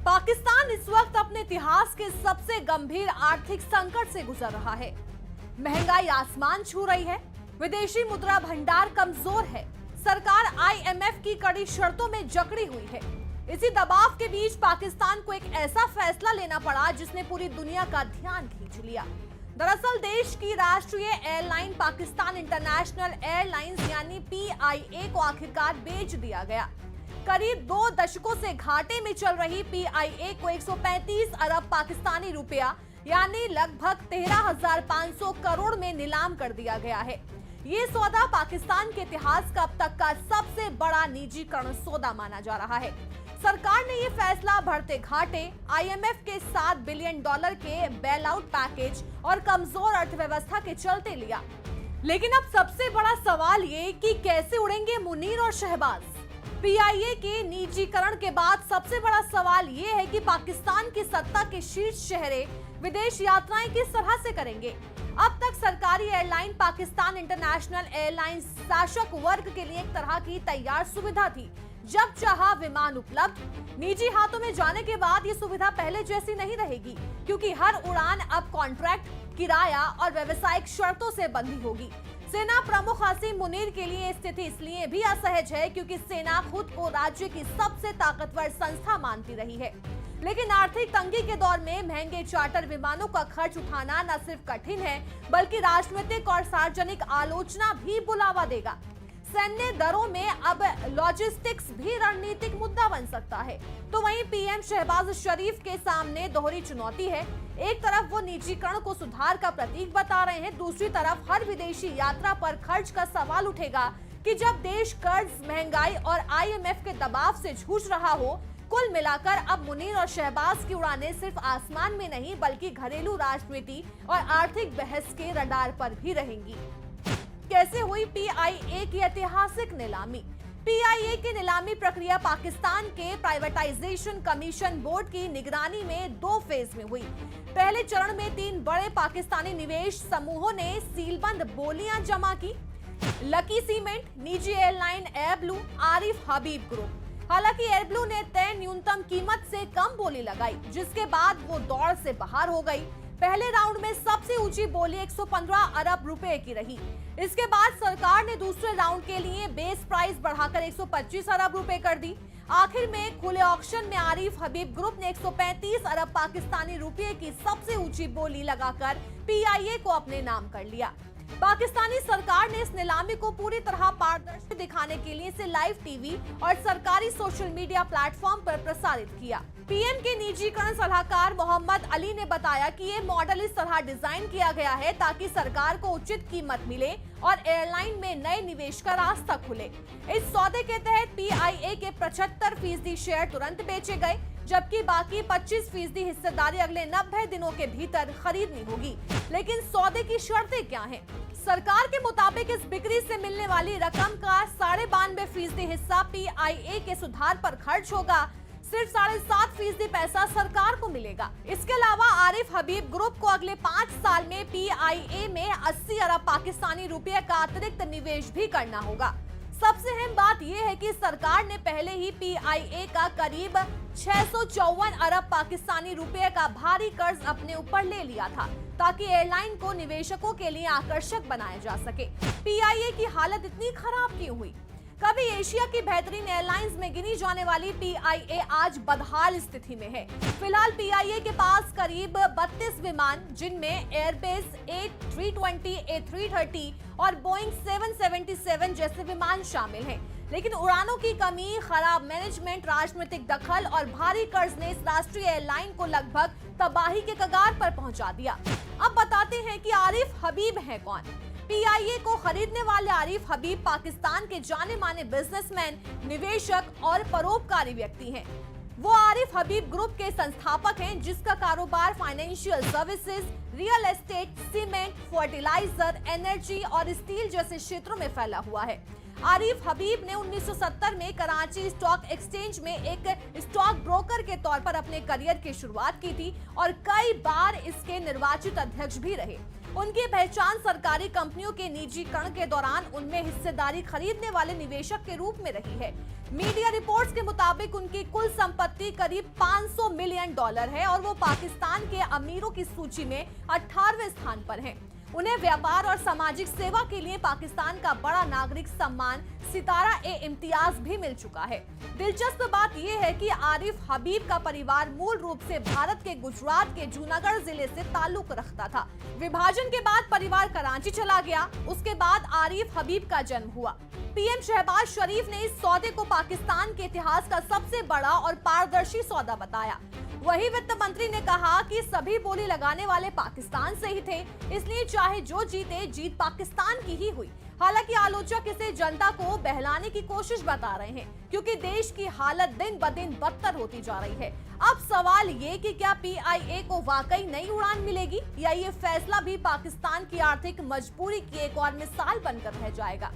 पाकिस्तान इस वक्त अपने इतिहास के सबसे गंभीर आर्थिक संकट से गुजर रहा है। महंगाई आसमान छू रही है, विदेशी मुद्रा भंडार कमजोर है, सरकार आईएमएफ की कड़ी शर्तों में जकड़ी हुई है। इसी दबाव के बीच पाकिस्तान को एक ऐसा फैसला लेना पड़ा जिसने पूरी दुनिया का ध्यान खींच लिया। दरअसल देश की राष्ट्रीय एयरलाइन पाकिस्तान इंटरनेशनल एयरलाइंस यानी पीआईए को आखिरकार बेच दिया गया। करीब 2 दशकों से घाटे में चल रही पीआईए को 135 अरब पाकिस्तानी रुपया यानी लगभग 13,500 करोड़ में नीलाम कर दिया गया है। ये सौदा पाकिस्तान के इतिहास का अब तक का सबसे बड़ा निजीकरण सौदा माना जा रहा है। सरकार ने ये फैसला बढ़ते घाटे, आईएमएफ के $7 बिलियन के बेल आउट पैकेज और कमजोर अर्थव्यवस्था के चलते लिया। लेकिन अब सबसे बड़ा सवाल ये कि कैसे उड़ेंगे मुनीर और शहबाज। पीआईए के निजीकरण के बाद सबसे बड़ा सवाल ये है कि पाकिस्तान की सत्ता के शीर्ष चेहरे विदेश यात्राएं किस तरह से करेंगे। अब तक सरकारी एयरलाइन पाकिस्तान इंटरनेशनल एयरलाइंस शासक वर्ग के लिए एक तरह की तैयार सुविधा थी, जब चाहा विमान उपलब्ध। निजी हाथों में जाने के बाद ये सुविधा पहले जैसी नहीं रहेगी, क्योंकि हर उड़ान अब कॉन्ट्रैक्ट, किराया और व्यावसायिक शर्तों से बंधी होगी। सेना प्रमुख आसिम मुनीर के लिए स्थिति इसलिए भी असहज है क्योंकि सेना खुद को राज्य की सबसे ताकतवर संस्था मानती रही है। लेकिन आर्थिक तंगी के दौर में महंगे चार्टर विमानों का खर्च उठाना न सिर्फ कठिन है, बल्कि राजनीतिक और सार्वजनिक आलोचना भी बुलावा देगा। सैन्य दरों में अब लॉजिस्टिक्स भी रणनीतिक मुद्दा बन सकता है। तो वहीं पीएम शहबाज शरीफ के सामने दोहरी चुनौती है। एक तरफ वो निजीकरण को सुधार का प्रतीक बता रहे हैं, दूसरी तरफ हर विदेशी यात्रा पर खर्च का सवाल उठेगा कि जब देश कर्ज, महंगाई और आईएमएफ के दबाव से जूझ रहा हो। कुल मिलाकर अब मुनीर और शहबाज की उड़ानें सिर्फ आसमान में नहीं, बल्कि घरेलू राजनीति और आर्थिक बहस के रडार पर भी रहेंगी। कैसे हुई पीआईए की ऐतिहासिक नीलामी। पीआईए की नीलामी प्रक्रिया पाकिस्तान के प्राइवेटाइजेशन कमीशन बोर्ड की निगरानी में 2 फेज में हुई। पहले चरण में 3 बड़े पाकिस्तानी निवेश समूहों ने सीलबंद बोलियां जमा की। लकी सीमेंट, निजी एयरलाइन एयरब्लू, आरिफ हबीब ग्रुप। हालांकि एयरब्लू ने तय न्यूनतम कीमत से कम बोली लगाई, जिसके बाद वो दौड़ से बाहर हो गई। पहले राउंड में सबसे ऊंची बोली 115 अरब रुपए की रही। इसके बाद सरकार ने दूसरे राउंड के लिए बेस प्राइस बढ़ाकर 125 अरब रुपए कर दी। आखिर में खुले ऑक्शन में आरिफ हबीब ग्रुप ने 135 अरब पाकिस्तानी रुपए की सबसे ऊंची बोली लगाकर पीआईए को अपने नाम कर लिया। पाकिस्तानी सरकार ने इस नीलामी को पूरी तरह पारदर्शी दिखाने के लिए इसे लाइव टीवी और सरकारी सोशल मीडिया प्लेटफॉर्म पर प्रसारित किया। पीएम के निजीकरण सलाहकार मोहम्मद अली ने बताया कि ये मॉडल इस तरह डिजाइन किया गया है ताकि सरकार को उचित कीमत मिले और एयरलाइन में नए निवेश का रास्ता खुले। इस सौदे के तहत पीआईए के 75% शेयर तुरंत बेचे गए, जबकि बाकी 25% हिस्सेदारी अगले 90 दिनों के भीतर खरीदनी होगी। लेकिन सौदे की शर्तें क्या हैं? सरकार के मुताबिक इस बिक्री से मिलने वाली रकम का 92.5% हिस्सा पीआईए के सुधार पर खर्च होगा। सिर्फ 7.5% पैसा सरकार को मिलेगा। इसके अलावा आरिफ हबीब ग्रुप को अगले 5 साल में पीआईए में 80 अरब पाकिस्तानी रुपए का अतिरिक्त निवेश भी करना होगा। सबसे अहम बात यह है कि सरकार ने पहले ही पीआईए का करीब 654 अरब पाकिस्तानी रुपए का भारी कर्ज अपने ऊपर ले लिया था, ताकि एयरलाइन को निवेशकों के लिए आकर्षक बनाया जा सके। पीआईए की हालत इतनी खराब क्यों हुई? कभी एशिया की बेहतरीन एयरलाइंस में गिनी जाने वाली पीआईए आज बदहाल स्थिति में है। फिलहाल पीआईए के पास करीब 32 विमान, जिनमें एयरबेस A320, A330 और बोइंग 777 जैसे विमान शामिल हैं। लेकिन उड़ानों की कमी, खराब मैनेजमेंट, राजनीतिक दखल और भारी कर्ज ने इस राष्ट्रीय एयरलाइन को लगभग तबाही के कगार पर पहुंचा दिया। अब बताते हैं कि आरिफ हबीब है कौन। पीआईए को खरीदने वाले आरिफ हबीब पाकिस्तान के जाने माने बिजनेसमैन, निवेशक और परोपकारी व्यक्ति हैं। वो आरिफ हबीब ग्रुप के संस्थापक हैं, जिसका कारोबार financial services, real estate, cement, fertilizer, energy और स्टील जैसे क्षेत्रों में फैला हुआ है। आरिफ हबीब ने 1970 में कराची स्टॉक एक्सचेंज में एक स्टॉक ब्रोकर के तौर पर अपने करियर की शुरुआत की थी और कई बार इसके निर्वाचित अध्यक्ष भी रहे। उनकी पहचान सरकारी कंपनियों के निजीकरण के दौरान उनमें हिस्सेदारी खरीदने वाले निवेशक के रूप में रही है। मीडिया रिपोर्ट्स के मुताबिक उनकी कुल संपत्ति करीब $500 मिलियन है और वो पाकिस्तान के अमीरों की सूची में 18वें स्थान पर हैं। उन्हें व्यापार और सामाजिक सेवा के लिए पाकिस्तान का बड़ा नागरिक सम्मान सितारा-ए-इम्तियाज भी मिल चुका है। दिलचस्प बात यह है कि आरिफ हबीब का परिवार मूल रूप से भारत के गुजरात के जूनागढ़ जिले से ताल्लुक रखता था। विभाजन के बाद परिवार कराची चला गया। उसके बाद आरिफ हबीब का जन्म हुआ। पीएम शहबाज शरीफ ने इस सौदे को पाकिस्तान के इतिहास का सबसे बड़ा और पारदर्शी सौदा बताया। वही वित्त मंत्री ने कहा कि सभी बोली लगाने वाले पाकिस्तान से ही थे, इसलिए चाहे जो जीते, जीत पाकिस्तान की ही हुई। हालांकि आलोचक इसे जनता को बहलाने की कोशिश बता रहे हैं, क्योंकि देश की हालत दिन ब दिन बदतर होती जा रही है। अब सवाल ये कि क्या पीआईए को वाकई नई उड़ान मिलेगी या ये फैसला भी पाकिस्तान की आर्थिक मजबूरी की एक और मिसाल बनकर रह जाएगा।